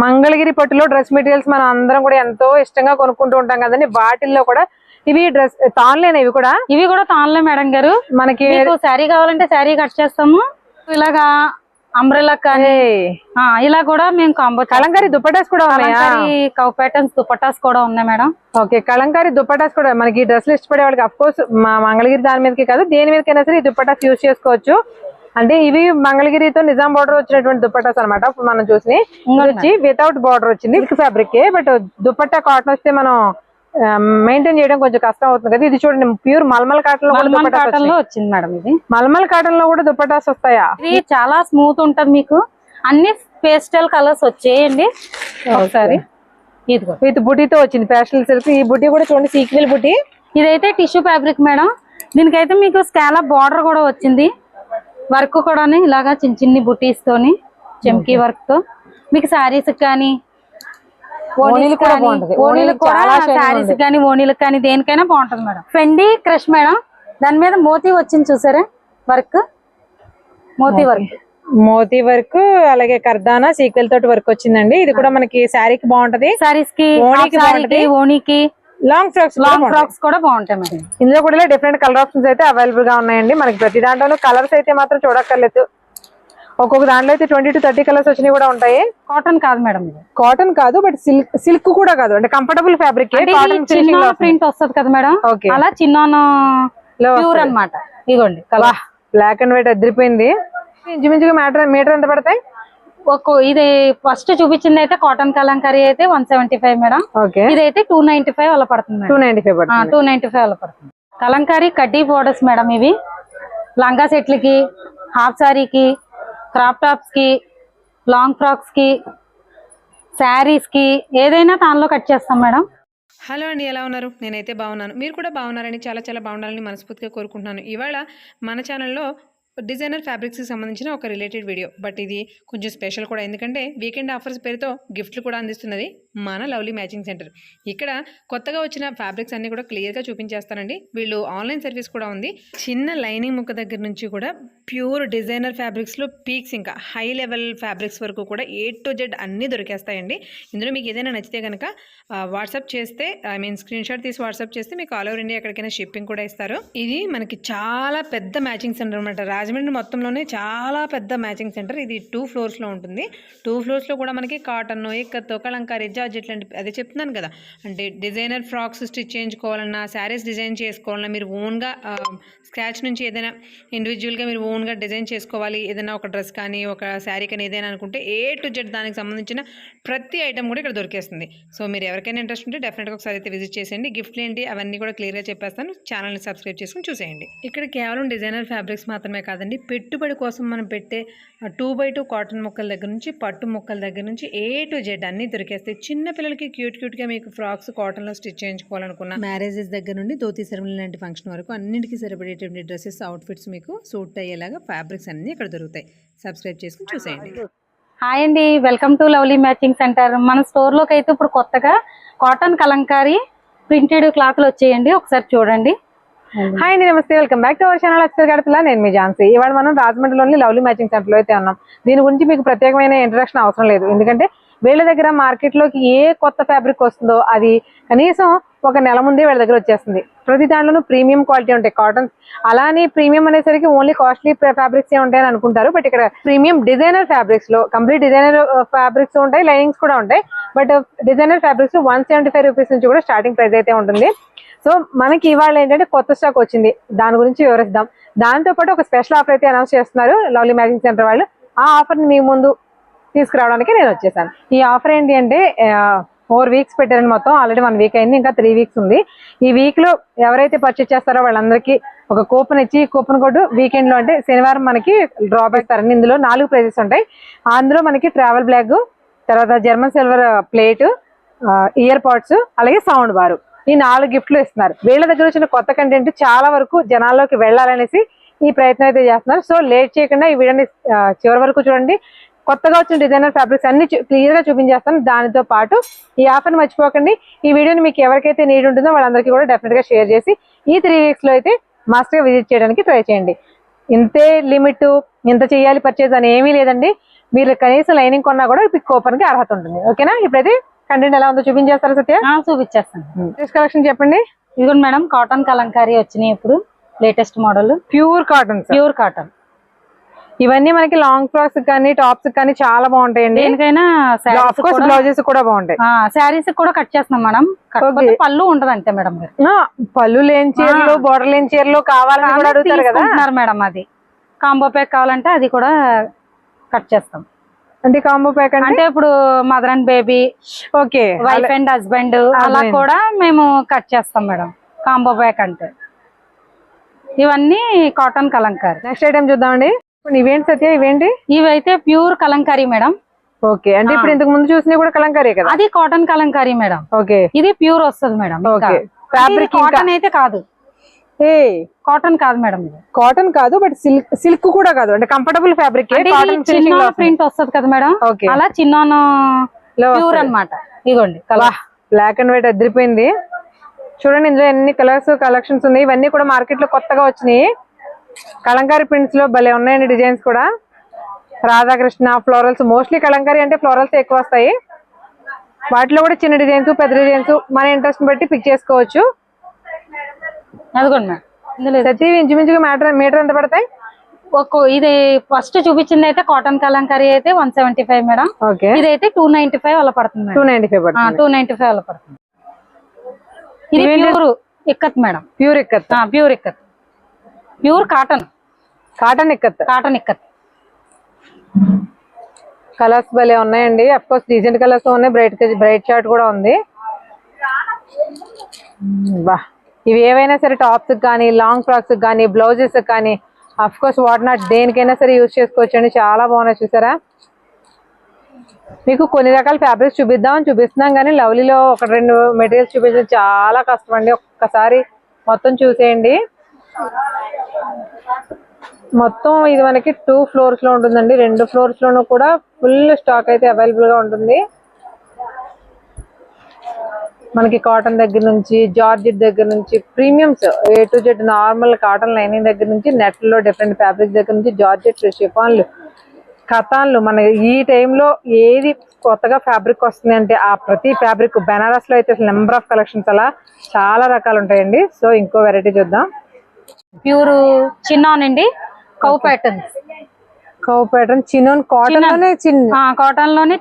మంగళగిరి పట్టులో dress materials మనం అందరం కూడా ఎంతో ఇష్టంగా కొనుక్కుంటూ ఉంటాం కదండి. వాటిల్లో కూడా ఇవి డ్రెస్ తాన్లేనా? ఇవి కూడా తాన్లే మేడం గారు. మనకి శారీ కావాలంటే శారీ కట్ చేస్తాము. ఇలాగా అంబ్రెల్లా కానీ ఇలా కూడా మేము కాంబో. కలంకారీ దుపటాస్ కూడా ఉన్నాయి. కౌ ప్యాటర్న్స్ దుపటాస్ కూడా ఉన్నాయి మేడం. ఓకే, కలంకారీ దుపటాస్ కూడా మనకి డ్రెస్లు ఇష్టపడే వాళ్ళకి అఫ్ కోర్స్ మా మంగళగిరి దాని మీదకి కాదు దేని మీదకైనా సరే ఈ దుపటాస్ యూజ్ చేసుకోవచ్చు. అంటే ఇవి మంగళగిరితో నిజాం బార్డర్ వచ్చినటువంటి దుపట్టాస్ అనమాట. ఇప్పుడు మనం చూసి వచ్చి వితౌట్ బార్డర్ వచ్చింది ఫ్యాబ్రిక్. బట్ దుపట్టా కాటన్ వస్తే మనం మెయింటైన్ చేయడం కొంచెం కష్టం అవుతుంది కదా. ఇది చూడండి ప్యూర్ మల్మల్ కాటన్ లో వచ్చింది మేడం. ఇది మల్మల్ కాటన్ లో కూడా దుపట్టాస్ వస్తాయా? ఇది చాలా స్మూత్ ఉంటది. మీకు అన్ని పేస్టల్ కలర్స్ వచ్చేయండి. ఒకసారి విత్ బుటీతో వచ్చింది పేస్టల్ సిల్క్. ఈ బుటీ కూడా చూడండి సీక్వెల్ బుటీ. ఇదైతే టిష్యూ ఫ్యాబ్రిక్ మేడం. దీనికైతే మీకు స్కాలప్ బార్డర్ కూడా వచ్చింది. వర్క్ కూడా ఇలాగా చిన్న చిన్ని బుటీస్ తోని చెమ్కీ వర్క్ తో మీకు శారీస్ కానీ ఓణీలకు కానీ దేనికైనా బాగుంటుంది మేడం. ఫెండీ crush madam. దాని మీద మోతీ వచ్చింది చూసారా వర్క్. మోతీ వర్క్ అలాగే కర్దానా సీక్వెల్ తోటి వర్క్ వచ్చిందండి. ఇది కూడా మనకి శారీకి బాగుంటది. శారీస్ కి ఓణీకి లాంగ్ ఫ్రాక్స్ కూడా బాగుంటాయి మేడం. ఇందులో కూడా డిఫరెంట్ కలర్ ఆప్షన్స్ అయితే అవైలబుల్ గా ఉన్నాయండి. మనకి ప్రతి దాంట్లోనూ కలర్స్ అయితే మాత్రం చూడక్కర్లేదు. ఒక్కొక్క దాంట్లో అయితే 20 to 30 కలర్స్ వచ్చినవి కూడా ఉంటాయి. కాటన్ కాదు మేడం, కాటన్ కాదు బట్ సిల్క్ కూడా కాదు. అంటే కంఫర్టబుల్ ఫ్యాబ్రిక్. ప్రింట్ వస్తుంది కదా మేడం, అలా చిన్న ప్యూర్ అన్నమాట. ఇదిగోండి బ్లాక్ అండ్ వైట్ అదిరిపోయింది. ఇంచుమించుగా మీటర్ ఎంత పడతాయి? ఇది ఫస్ట్ చూపించింది అయితే కాటన్ కలంకారీ అయితే 175 మేడం. ఇదైతే 295 అలా పడుతుంది. 295 అలా పడుతుంది. కలంకారీ కడ్డీ బోర్డర్స్ మేడం. ఇవి లంగా సెట్లకి, హాఫ్ సారీకి, క్రాప్ టాప్స్ కి, లాంగ్ ఫ్రాక్స్ కి, శారీస్ కి ఏదైనా దానిలో కట్ చేస్తాం మేడం. హలో అండి, ఎలా ఉన్నారు? నేనైతే బాగున్నాను. మీరు కూడా బాగున్నారని చాలా చాలా బాగుండాలని మనస్ఫూర్తిగా కోరుకుంటున్నాను. ఇవాళ మన ఛానల్లో డిజైనర్ ఫ్యాబ్రిక్స్కి సంబంధించిన ఒక రిలేటెడ్ వీడియో. బట్ ఇది కొంచెం స్పెషల్ కూడా, ఎందుకంటే వీకెండ్ ఆఫర్స్ పేరుతో గిఫ్ట్లు కూడా అందిస్తున్నది మన లవ్లీ మ్యాచింగ్ సెంటర్. ఇక్కడ కొత్తగా వచ్చిన ఫ్యాబ్రిక్స్ అన్నీ కూడా క్లియర్గా చూపించేస్తానండి. వీళ్ళు ఆన్లైన్ సర్వీస్ కూడా ఉంది. చిన్న లైనింగ్ ముక్క దగ్గర నుంచి కూడా ప్యూర్ డిజైనర్ ఫ్యాబ్రిక్స్లో పీక్స్ ఇంకా హై లెవెల్ ఫ్యాబ్రిక్స్ వరకు కూడా A to Z అన్నీ దొరికేస్తాయండి. ఇందులో మీకు ఏదైనా నచ్చితే కనుక వాట్సాప్ చేస్తే, స్క్రీన్ షాట్ తీసి వాట్సాప్ చేస్తే మీకు ఆల్ ఓవర్ ఇండియా ఎక్కడికైనా షిప్పింగ్ కూడా ఇస్తారు. ఇది మనకి చాలా పెద్ద మ్యాచింగ్ సెంటర్ అనమాట. రాజమండ్రి మొత్తంలోనే చాలా పెద్ద మ్యాచింగ్ సెంటర్. ఇది 2 floors ఉంటుంది. 2 floors కూడా మనకి కాటన్, ఇక్కత్, కలంకారీ, జార్జెట్ లాంటి అదే చెప్తున్నాను కదా. అంటే డిజైనర్ ఫ్రాక్స్ స్టిచ్ చేయించుకోవాలన్నా, శారీస్ డిజైన్ చేసుకోవాలన్నా, మీరు ఓన్గా స్క్రాచ్ నుంచి ఏదైనా ఇండివిజువల్గా మీరు ఓన్గా డిజైన్ చేసుకోవాలి, ఏదైనా ఒక డ్రెస్ కానీ ఒక శారీ కానీ ఏదైనా అనుకుంటే A to Z దానికి సంబంధించిన ప్రతి ఐటమ్ కూడా ఇక్కడ దొరికేస్తుంది. సో మీరు ఎవరికైనా ఇంట్రెస్ట్ ఉంటే డెఫినెట్గా ఒకసారి అయితే విజిట్ చేసేయండి. గిఫ్ట్లు ఏంటి అవన్నీ కూడా క్లియర్గా చెప్పేస్తాను. ఛానల్ని సబ్స్క్రైబ్ చేసుకుని చూసేయండి. ఇక్కడ కేవలం డిజైనర్ ఫ్యాబ్రిక్స్ మాత్రమే కాదండి, పెట్టుబడి కోసం మనం పెట్టే 2x2 కాటన్ ముక్కల దగ్గర నుంచి పట్టు ముక్కల దగ్గర నుంచి A to Z అన్నీ దొరికేస్తాయి. చిన్న పిల్లలకి క్యూట్గా మీకు ఫ్రాక్స్ కాటన్లో స్టిచ్ చేయించుకోవాలనుకున్న, మ్యారేజెస్ దగ్గర నుండి ధోతి సెరమనీ లాంటి ఫంక్షన్ వరకు అన్నింటికి సరిపడేటువంటి డ్రెస్సెస్, అవుట్ఫిట్స్ మీకు సూట్ అయ్యేలాగా ఫ్యాబ్రిక్స్ అన్నీ ఇక్కడ దొరుకుతాయి. సబ్స్క్రైబ్ చేసుకుని చూసేయండి. హాయ్ అండి, welcome to lovely matching centre. మన స్టోర్లోకి అయితే ఇప్పుడు కొత్తగా కాటన్ కలంకారీ ప్రింటెడ్ క్లాత్లు వచ్చేయండి. ఒకసారి చూడండి. హాయ్ అండి, నమస్తే, welcome back to our channel Akshar Gadapala. నేను మీ ఝాన్సీ. ఇవాళ మనం రాజమండ్రిలోని లవ్లీ మ్యాచింగ్ సెంటర్లో అయితే ఉన్నాం. దీని గురించి మీకు ప్రత్యేకమైన ఇంట్రడక్షన్ అవసరం లేదు, ఎందుకంటే వీళ్ళ దగ్గర మార్కెట్లోకి ఏ కొత్త ఫ్యాబ్రిక్ వస్తుందో అది కనీసం ఒక నెల ముందే వీళ్ళ దగ్గర వచ్చేస్తుంది. ప్రతి దాంట్లోనూ ప్రీమియం క్వాలిటీ ఉంటాయి కాటన్స్. అలానే ప్రీమియం అనేసరికి ఓన్లీ కాస్ట్లీ ఫ్యాబ్రిక్స్ ఏ ఉంటాయని అనుకుంటారు. బట్ ఇక్కడ ప్రీమియం డిజైనర్ ఫ్యాబ్రిక్స్ లో కంప్లీట్ డిజైనర్ ఫ్యాబ్రిక్స్ ఉంటాయి, లైనింగ్స్ కూడా ఉంటాయి. బట్ డిజైనర్ ఫ్యాబ్రిక్స్ 175 రూపీస్ నుంచి కూడా స్టార్టింగ్ ప్రైస్ అయితే ఉంటుంది. సో మనకి ఇవాళ ఏంటంటే కొత్త స్టాక్ వచ్చింది, దాని గురించి వివరిద్దాం. దాంతో పాటు ఒక స్పెషల్ ఆఫర్ అయితే అనౌన్స్ చేస్తున్నారు లవ్లీ మ్యాచింగ్ సెంటర్ వాళ్ళు. ఆ ఆఫర్ని మీ ముందు తీసుకురావడానికి నేను వచ్చేసాను. ఈ ఆఫర్ ఏంటి అంటే 4 weeks పెట్టారని, మొత్తం ఆల్రెడీ 1 week అయింది, ఇంకా 3 weeks ఉంది. ఈ వీక్ లో ఎవరైతే పర్చేస్ చేస్తారో వాళ్ళందరికీ ఒక కూపన్ ఇచ్చి, కూపన్ కోడ్ వీకెండ్ లో అంటే శనివారం మనకి డ్రా పెడతారండి. ఇందులో 4 ప్రైజెస్ ఉంటాయి. అందులో మనకి ట్రావెల్ బ్లాగ్, తర్వాత German silver plate, year pads, అలాగే సౌండ్ బారు, ఈ 4 గిఫ్ట్లు ఇస్తున్నారు. వీళ్ళ దగ్గర వచ్చిన కొత్త కంటెంట్ చాలా వరకు జనాల్లోకి వెళ్ళాలనేసి ఈ ప్రయత్నం అయితే చేస్తున్నారు. సో లేట్ చేయకుండా ఈ వీడియోని చివరి వరకు చూడండి. కొత్తగా వచ్చిన డిజైనర్ ఫ్యాబ్రిక్స్ అన్ని క్లియర్ గా చూపించేస్తాను. దానితో పాటు ఈ ఆఫర్ మర్చిపోకండి. ఈ వీడియోని మీకు ఎవరికైతే నీడ్ ఉంటుందో వాళ్ళందరికీ కూడా డెఫినెట్ గా షేర్ చేసి ఈ 3 weeks లో అయితే మస్ట్ గా విజిట్ చేయడానికి ట్రై చేయండి. ఇంతే లిమిట్, ఇంత చేయాలి పర్చేజ్ అని ఏమీ లేదండి. మీరు కనీసం లైనింగ్ కొన్నా కూడా పిక్ కూపన్ కి అర్హత ఉంటుంది. ఓకేనా? ఇప్పుడైతే కంటెంట్ ఎలా ఉందో చూపించేస్తారా సత్య? చూపించేస్తాను. కలెక్షన్ చెప్పండి. ఇదిగోండి మేడం, కాటన్ కలంకారీ వచ్చినాయి ఇప్పుడు latest model, pure cotton. Pure cotton. ఇవన్నీ మనకి లాంగ్ ఫ్రాక్స్ కానీ టాప్స్ కానీ చాలా బాగుంటాయండి. దేనికైనా బ్లౌజెస్ కూడా బాగుంటాయి. శారీస్ కూడా కట్ చేస్తున్నాం మేడం. కాకపోతే పళ్ళు ఉండదు అంతే మేడం గారు. పళ్ళు లేని చీరలు, బోర్డర్ లేని చీరలు కావాలని కూడా అడుగుతారు కదా మేడం. అది కాంబో ప్యాక్ కావాలంటే అది కూడా కట్ చేస్తాం. అంటే కాంబో ప్యాక్ అంటే ఇప్పుడు mother and baby, okay, wife and husband అలా కూడా మేము కట్ చేస్తాం మేడం కాంబో ప్యాక్ అంటే. ఇవన్నీ కాటన్ కలంకారీ. నెక్స్ట్ ఐటమ్ చూద్దామండి. ఇవేంటి సత్య? ఇవేంటి? ఇవైతే ప్యూర్ కలంకారీ మేడం. ఓకే, అంటే ఇప్పుడు ఇంతకు ముందు చూసినా కూడా కలంకారీ కదా? అది కాటన్ కలంకారీ మేడం. ఓకే, ఇది ప్యూర్ వస్తుంది మేడం. ఓకే, ఫ్యాబ్రిక్ కాటన్ అయితే కాదు. కాటన్ కాదు మేడం, ఇది కాటన్ కాదు, బట్ సిల్క్ కూడా కాదు, అంటే కంఫర్టబుల్ ఫ్యాబ్రిక్. చిన్న ప్రింట్ వస్తుంది కదా మేడం, అలా చిన్న ప్యూర్ అన్నమాట. ఇదిగోండి బ్లాక్ అండ్ వైట్ అదిరిపోయింది. చూడండి, ఇందులో ఎన్ని కలర్స్ కలెక్షన్స్ ఉన్నాయి. ఇవన్నీ కూడా మార్కెట్ లో కొత్తగా వచ్చినాయి. కలంకారీ ప్రింట్స్ లో భలే ఉన్నాయండి డిజైన్స్ కూడా. రాధాకృష్ణ, ఫ్లోరల్స్, మోస్ట్లీ కలంకారీ అంటే ఫ్లోరల్స్ ఎక్కువ వస్తాయి. వాటిలో కూడా చిన్న డిజైన్స్, పెద్ద డిజైన్స్ మన ఇంట్రెస్ట్ బట్టి పిక్ చేసుకోవచ్చు. అదిగోండి మేడం, ఇంచుమించుగా మీటర్ ఎంత పడతాయి? ఇది ఫస్ట్ చూపించింది అయితే కాటన్ కలంకారీ అయితే 175 మేడం. ఓకే, ఇదైతే 295 అలా పడుతుంది. 295 అలా పడుతుంది. ఇది pure ikat madam. Pure ikat. Pure ikat, pure cotton. Cotton ikat. Cotton ikat. Colours భలే ఉన్నాయండి. అఫ్ కోర్స్ డీసెంట్ కలర్స్ ఉన్నాయి. బ్రైట్ షార్ట్ కూడా ఉంది. బా, ఇవి ఏవైనా సరే టాప్స్ కానీ, లాంగ్ ఫ్రాక్స్ కానీ, బ్లౌజెస్ కానీ, అఫ్ కోర్స్ వాట్ నాట్ దేనికైనా సరే యూజ్ చేసుకోవచ్చు అండి. చాలా బాగున్నాయి చూసారా? మీకు కొన్ని రకాల ఫ్యాబ్రిక్స్ చూపిస్తున్నాం కానీ లవ్లీలో ఒక రెండు మెటీరియల్స్ చూపించడం చాలా కష్టం అండి. ఒక్కసారి మొత్తం చూసేయండి. మొత్తం ఇది మనకి 2 ఫ్లోర్స్ లో ఉంటుందండి. 2 ఫ్లోర్స్ లోనూ కూడా ఫుల్ స్టాక్ అయితే అవైలబుల్ గా ఉంటుంది. మనకి కాటన్ దగ్గర నుంచి, జార్జెట్ దగ్గర నుంచి, premiums A to Z, normal cotton lining దగ్గర నుంచి, నెట్ లో డిఫరెంట్ ఫ్యాబ్రిక్స్ దగ్గర నుంచి, జార్జెట్, షిఫాన్లు, కథాన్లు. మన ఈ టైంలో ఏది కొత్తగా ఫ్యాబ్రిక్ వస్తుంది అంటే ఆ ప్రతి ఫ్యాబ్రిక్. బెనారస్ లో అయితే నెంబర్ ఆఫ్ కలెక్షన్స్ అలా చాలా రకాలు ఉంటాయండి. సో ఇంకో వెరైటీ చూద్దాం. ప్యూర్ చిన్నాన్ అండి, cow patterns. Cow pattern chinon cotton లోనే, కాటన్ లోనే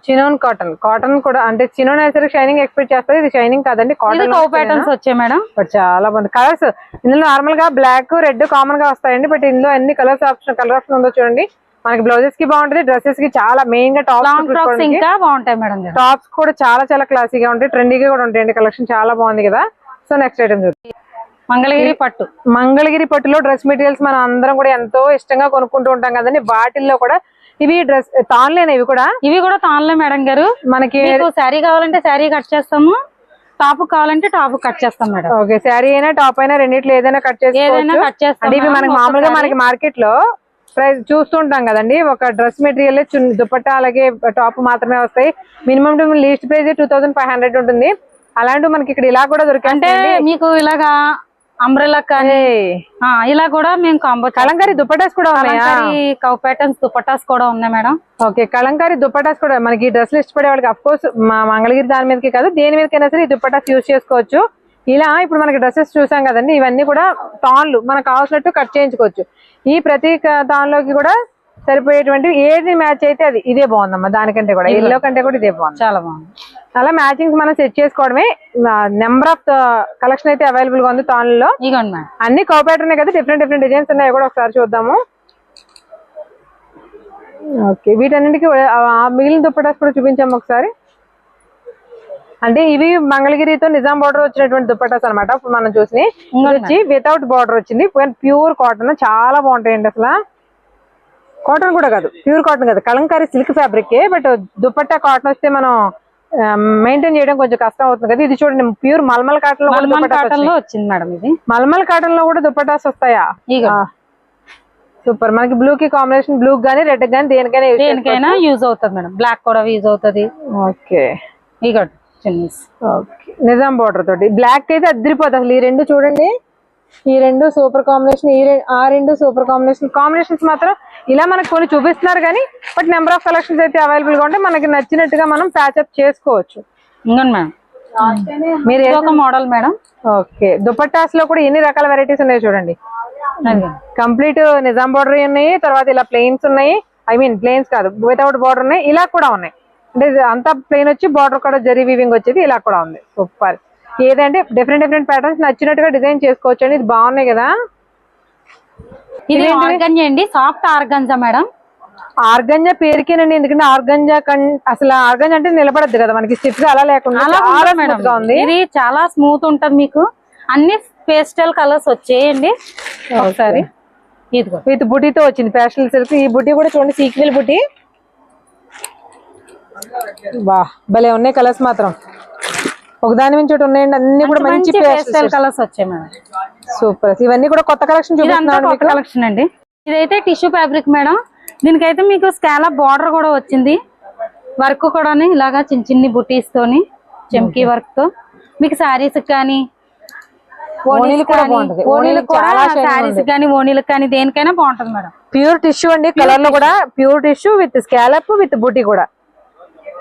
చినోన్ కాటన్. కాటన్ కూడా అంటే చినోన్ అయితే షైనింగ్ ఎక్స్పెక్ట్ చేస్తారు. ఇది షైనింగ్ కాదండి, కాటన్. కౌ ప్యాటర్న్స్ వచ్చాయి మేడం. బట్ చాలా బాగుంది. కలర్స్ ఇందులో నార్మల్ గా బ్లాక్, రెడ్ కామన్ గా వస్తాయండి. బట్ ఇందులో ఎన్ని కలర్ ఆప్షన్ ఉందో చూడండి. మనకి బ్లౌజెస్ కి బాగుంటది, డ్రెస్సెస్ కి చాలా మెయిన్ గా టాప్స్ ఇంకా బాగుంటాయి మేడం. టాప్స్ కూడా చాలా చాలా క్లాసీగా ఉంటాయి, ట్రెండీగా కూడా ఉంటాయండి. కలెక్షన్ చాలా బాగుంది కదా. సో నెక్స్ట్ ఐటమ్ చూద్దాం. మంగళగిరి పట్టు. మంగళగిరి పట్టులో డ్రెస్ మెటీరియల్స్ మనం అందరం కూడా ఎంతో ఇష్టంగా కొనుక్కుంటూ ఉంటాం కదండి. వాటిల్లో కూడా ఇవి డ్రెస్ తాన్లేనా? ఇవి కూడా తాన్లే మేడం గారు. మనకి శారీ కావాలంటే శారీ కట్ చేస్తాము, టాప్ కావాలంటే టాప్ కట్ చేస్తాం మేడం. ఓకే, శారీ అయినా టాప్ అయినా రెండిట్లో ఏదైనా కట్ చేసుకోవచ్చు. అంటే ఇవి మనకి మామూలుగా మనకి మార్కెట్ లో ప్రైస్ చూస్తుంటాం కదండి. ఒక డ్రెస్ మెటీరియల్ దుపట్టా అలాగే టాప్ మాత్రమే వస్తాయి. మినిమం టు లీస్ట్ ప్రైస్ 2500 ఉంటుంది. అలాంటి మనకి ఇక్కడ ఇలా కూడా దొరికాయి. అంటే మీకు ఇలాగా అంబ్రెల్లా కానీ ఇలా కూడా మేము కాంబో. కలంకారీ దుపట్టాస్ కూడా ఉన్నాయి. కౌ ప్యాటర్న్స్ దుపట్టాస్ కూడా ఉన్నాయి మేడం. ఓకే, కలంకారీ దుపట్టాస్ కూడా మనకి డ్రెస్లు ఇష్టపడే వాళ్ళకి అఫ్ కోర్స్ మా మంగళగిరి దాని మీదకి కాదు, దేని మీదకైనా సరే ఈ దుపట్టాస్ యూజ్ చేసుకోవచ్చు. ఇలా ఇప్పుడు మనకి డ్రెస్సెస్ చూసాం కదండి, ఇవన్నీ కూడా తాన్లు మనకు కావాల్సినట్టు కట్ చేయించుకోవచ్చు. ఈ ప్రతి తాన్లోకి కూడా సరిపోయేటువంటి ఏది మ్యాచ్ అయితే అది. ఇదే బాగుందమ్మా, దానికంటే కూడా ఎల్లో కంటే కూడా ఇదే బాగుంది, చాలా బాగుంది. అలా మ్యాచింగ్స్ మనం సెట్ చేసుకోవడమే. నెంబర్ ఆఫ్ కలెక్షన్ అయితే అవైలబుల్ గా ఉంది తాన్లలో. అన్ని కౌ ప్యాటర్న్ కదా, డిఫరెంట్ డిజైన్స్ ఉన్నాయి కూడా ఒకసారి చూద్దాము. ఓకే, వీటన్నిటికీ మిగిలిన దుప్పటాస్ కూడా చూపించాము ఒకసారి. అంటే ఇవి మంగళగిరితో నిజాం బార్డర్ వచ్చినటువంటి దుప్పటాస్ అనమాట. ఇప్పుడు మనం చూసి వచ్చి వితౌట్ బార్డర్ వచ్చింది, ప్యూర్ కాటన్. చాలా బాగుంటాయండి అసలు. కాటన్ కూడా కాదు, ప్యూర్ కాటన్ కాదు, Kalamkari silk fabric. But dupatta cotton వస్తే మనం మెయింటైన్ చేయడం కొంచెం కష్టం అవుతుంది కదా. ఇది చూడండి, ప్యూర్ మల్మల్ కాటన్ లో వచ్చింది మేడం. ఇది మల్మల్ కాటన్ లో కూడా దుపట్టాస్ వస్తాయా? సూపర్. మనకి బ్లూ కి కాంబినేషన్, బ్లూ గానీ రెడ్ గానీ దేనికైనా యూజ్ అవుతుంది మేడం. బ్లాక్ కూడా యూజ్ అవుతుంది. ఓకే, ఓకే, నిజాం బార్డర్ తోటి బ్లాక్ అయితే అదిరిపోతుంది అసలు. ఈ రెండు చూడండి ఈ రెండు సూపర్ కాంబినేషన్, ఆ రెండు సూపర్ కాంబినేషన్స్ మాత్రం ఇలా మనకు కొన్ని చూపిస్తున్నారు కానీ బట్ నెంబర్ ఆఫ్ కలెక్షన్స్ అయితే అవైలబుల్ గా ఉంటే మనకి నచ్చినట్టుగా మనం ప్యాచప్ చేసుకోవచ్చు. ఇంకోండి మేడం, మీరు ఒక మోడల్ మేడం. ఓకే, దుపట్టాస్ లో కూడా ఎన్ని రకాల వెరైటీస్ ఉన్నాయి చూడండి. కంప్లీట్ నిజాం బార్డర్ ఉన్నాయి, తర్వాత ఇలా ప్లెయిన్స్ ఉన్నాయి, ఐ మీన్ ప్లెయిన్స్ కాదు వితౌట్ బార్డర్ ఉన్నాయి, ఇలా కూడా ఉన్నాయి. అంటే అంతా ప్లెయిన్ వచ్చి బార్డర్ కూడా జరీ వీవింగ్ వచ్చేది, ఇలా కూడా ఉంది. సూపర్. ఏదంటే డిఫరెంట్ ప్యాటర్న్స్ నచ్చినట్టుగా డిజైన్ చేసుకోవచ్చు అండి. ఇది బాగున్నాయి కదా. ఇది ఆర్గంజా అండి, సాఫ్ట్ ఆర్గంజా మేడం. ఆర్గంజా పేరుకేనండి, ఎందుకంటే ఆర్గంజా అసలు ఆర్గంజా అంటే నిలబడద్దు కదా మనకి, స్టిఫ్ గా అలా లేకుండా చాలా స్మూత్ గా ఉంది. ఇది చాలా స్మూత్ ఉంటది, మీకు అన్ని పేస్టల్ కలర్స్ వచ్చేయండి. ఒకసారి ఇదిగో విత్ బుటీతో వచ్చింది పేస్టల్ సిల్క్. ఈ బుటీ కూడా చూడండి, సీక్వెల్ బుటీ. వా భలే ఉన్నాయి కలర్స్ మాత్రం, ఒకదాని నుంచి ఒకటి ఉన్నాయండి. అన్ని కూడా మంచి పేస్టల్ కలర్స్ వచ్చాయి మేడం. సూపర్. ఇవన్నీ కూడా కొత్త కలెక్షన్ కలెక్షన్ అండి. ఇదైతే టిష్యూ ఫ్యాబ్రిక్ మేడం. దీనికైతే మీకు స్కాలప్ బార్డర్ కూడా వచ్చింది, వర్క్ కూడా ఇలాగా చిన్ని బుటీస్ తోని చెమ్కీ వర్క్ తో మీకు సారీస్ కానీ సారీస్ కానీ ఓణీలకు కానీ దేనికైనా బాగుంటది మేడం. ప్యూర్ టిష్యూ అండి, కలర్ లో కూడా pure tissue with scallop with బుటీ కూడా.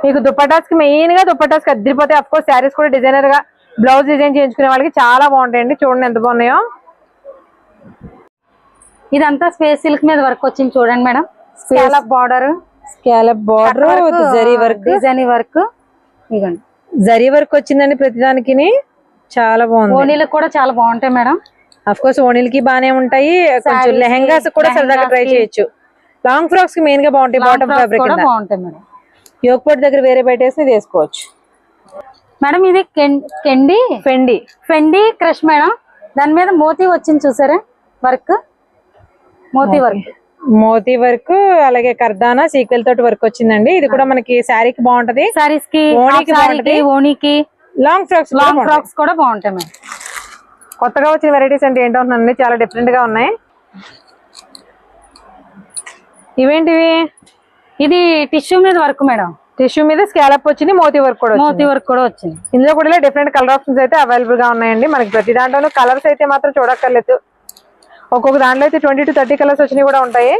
మీకు దుపట్టాస్ కి మెయిన్ గా దుపట్టాస్ కి అద్దరిపోతాయి. అఫ్ కోర్స్ శారీస్ కూడా డిజైనర్ గా బ్లౌజ్ డిజైన్ చేయించుకునే వాళ్ళకి చాలా బాగుంటాయండి. చూడండి ఎంత బాగున్నాయో. ఇదంతా స్పేస్ సిల్క్ మీద వర్క్ వచ్చింది చూడండి madam. Scallop border with zari work, design work, ఇదిగోండి జరీ వర్క్ వచ్చిందండి ప్రతిదానికి. చాలా బాగుంది. ఓణీలకు కూడా చాలా బాగుంటాయి మేడం. అఫ్ కోర్స్ ఓణీలకి బానే ఉంటాయి, కొంచెం లెహంగాస్ కూడా సరదాగా ట్రై చేయొచ్చు. లాంగ్ ఫ్రాక్స్ కి మెయిన్ గా బాగుంటాయి. బాటమ్ ఫ్యాబ్రిక్ బాగుంటాయి మేడం. యోగపోట్ దగ్గర వేరే బయట వేసి వేసుకోవచ్చు మేడం. ఇది ఫెండి క్రష్ మేడం. దాని మీద మోతీ వచ్చింది చూసారా వర్క్, మోతీ వర్క్, అలాగే కర్దానా సీక్వెల్ తోటి వర్క్ వచ్చిందండి. ఇది కూడా మనకి శారీకి బాగుంటది, సారీస్ కి, ఓణీకి, లాంగ్ ఫ్రాక్స్ కూడా బాగుంటాయి మేడం. కొత్తగా వచ్చిన వెరైటీస్ అంటే ఏంటో చాలా డిఫరెంట్ గా ఉన్నాయి. ఇవేంటివి? ఇది టిష్యూ మీద వర్క్ మేడం. టిష్యూ మీద స్కాలప్ వచ్చింది, మోతీ వర్క్ కూడా వచ్చింది. ఇందులో కూడా డిఫరెంట్ కలర్ ఆప్షన్స్ అయితే అవైలబుల్ గా ఉన్నాయండి. మనకి ప్రతి దాంట్లోనూ కలర్స్ అయితే మాత్రం చూడక్కర్లేదు. ఒక్కొక్క దాంట్లో అయితే 20 to 30 కలర్స్ వచ్చినవి కూడా ఉంటాయి.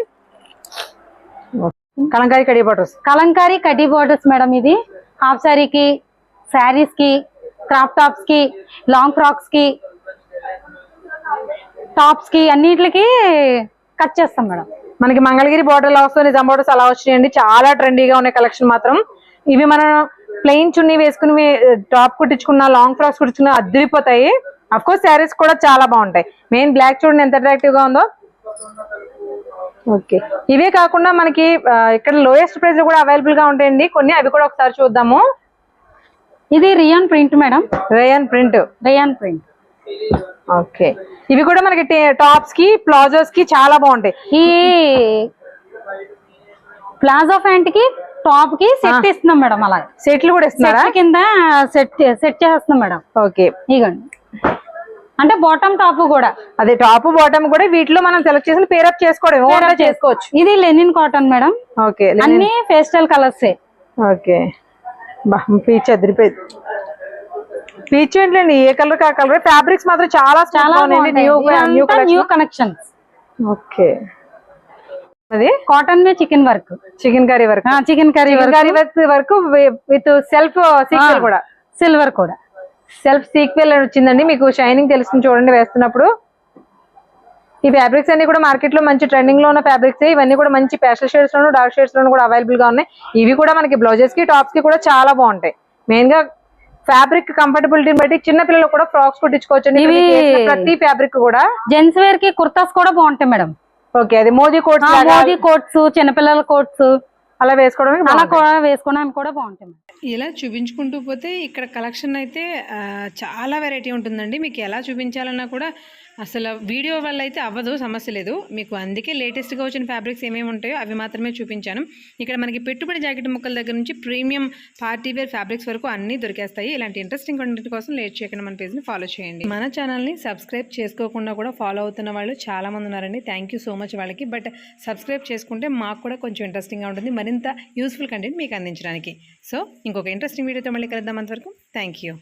Kalamkari khadi borders madam. ఇది హాఫ్ సారీకి, శారీస్ కి, క్రాప్ టాప్స్ కి, లాంగ్ ఫ్రాక్స్ కి, టాప్స్ కి అన్నిటికి కట్ చేస్తాం మేడం. మనకి మంగళగిరి బార్డర్ లా వస్తుంది, నిజాం బార్డర్స్ అలా వచ్చినాయండి. చాలా ట్రెండీగా ఉన్నాయి కలెక్షన్ మాత్రం. ఇవి మనం ప్లెయిన్ చున్నీ వేసుకుని టాప్ కుట్టించుకున్న, లాంగ్ ఫ్రాక్స్ కుట్టించుకున్న అద్దరిపోతాయి. అఫ్ కోర్స్ శారీస్ కూడా చాలా బాగుంటాయి. మెయిన్ బ్లాక్ చూడండి ఎంత అట్రాక్టివ్ గా ఉందో. ఓకే, ఇవే కాకుండా మనకి ఇక్కడ లోయెస్ట్ ప్రైస్ లో కూడా అవైలబుల్ గా ఉంటాయండి కొన్ని. అవి కూడా ఒకసారి చూద్దాము. ఇది rayon print madam. Rayon print. Okay, ఇవి కూడా మనకి టాప్స్ కి, ప్లాజోస్ కి చాలా బాగుంటాయి. ఈ ప్లాజో ప్యాంట్ కి, టాప్ కి సెట్ ఇస్తున్నాం మేడం. అలాగే సెట్లు కూడా ఇస్తున్నారా? కింద సెట్ చేస్తున్నాం మేడం. ఓకే, ఇగోండి. అంటే బాటమ్ టాప్ కూడా, అదే టాప్ బాటమ్ కూడా వీటిలో మనం సెలెక్ట్ చేసి పేరప్ చేసుకోవచ్చు. ఇది లెనిన్ కాటన్ మేడం. ఓకే, అన్ని పేస్టల్ కలర్స్. ఓకే, పీచ్ అదిరిపోయింది. పీచ్ ఏంటండి, ఏ కలర్ ఆ కలర్. ఫ్యాబ్రిక్స్ మాత్రం చాలా న్యూ కనెక్షన్స్. ఓకే, అది cotton May chicken curry work with self sequel కూడా, సిల్వర్ కూడా సెల్ఫ్ సీక్వెల్ వచ్చిందండి. మీకు షైనింగ్ తెలుస్తుంది చూడండి వేస్తున్నప్పుడు. ఈ ఫ్యాబ్రిక్స్ అన్ని కూడా మార్కెట్ లో మంచి ట్రెండింగ్ లో ఉన్న ఫ్యాబ్రిక్స్. ఇవన్నీ కూడా మంచి పేస్టల్ షేడ్స్ లోను, డార్క్ షేడ్స్ లోను కూడా అవైలబుల్ గా ఉన్నాయి. ఇవి కూడా మనకి బ్లౌజెస్ కి, టాప్స్ కి కూడా చాలా బాగుంటాయి. మెయిన్ గా ఫ్యాబ్రిక్ కంఫర్టబిలిటీని బట్టి చిన్న పిల్లలు కూడా ఫ్రాక్స్ కుట్టించుకోవచ్చు. ఇవి ప్రతి ఫ్యాబ్రిక్ కూడా జెంట్స్ వేర్ కి కుర్తాస్ కూడా బాగుంటాయి మేడం. ఓకే, అది మోదీ కోట్స్, చిన్నపిల్లల కోట్స్ అలా వేసుకోవడానికి కూడా బాగుంటాయి. ఇలా చూపించుకుంటూ పోతే ఇక్కడ కలెక్షన్ అయితే చాలా వెరైటీ ఉంటుందండి. మీకు ఎలా చూపించాలన్నా కూడా అసలు వీడియో వల్ల అయితే అవ్వదు, సమస్య లేదు. మీకు అందుకే లేటెస్ట్గా వచ్చిన ఫ్యాబ్రిక్స్ ఏమేమి ఉంటాయో అవి మాత్రమే చూపించాను. ఇక్కడ మనకి పెట్టుబడి జాకెట్ ముక్కల దగ్గర నుంచి ప్రీమియం పార్టీ వేర్ ఫ్యాబ్రిక్స్ వరకు అన్నీ దొరికేస్తాయి. ఇలాంటి ఇంట్రెస్టింగ్ కంటెంట్ కోసం లేట్ చేయకుండా మన పేజ్ని ఫాలో చేయండి. మన ఛానల్ని సబ్స్క్రైబ్ చేసుకోకుండా కూడా ఫాలో అవుతున్న వాళ్ళు చాలామంది ఉన్నారండి. థ్యాంక్ యూ సో మచ్ వాళ్ళకి. బట్ సబ్స్క్రైబ్ చేసుకుంటే మాకు కూడా కొంచెం ఇంట్రెస్టింగ్గా ఉంటుంది, మరింత యూస్ఫుల్ కంటెంట్ మీకు అందించడానికి. సో ఇంకొక ఇంట్రెస్టింగ్ వీడియోతో మళ్ళీ కలుద్దాం. అంతవరకు థ్యాంక్ యూ.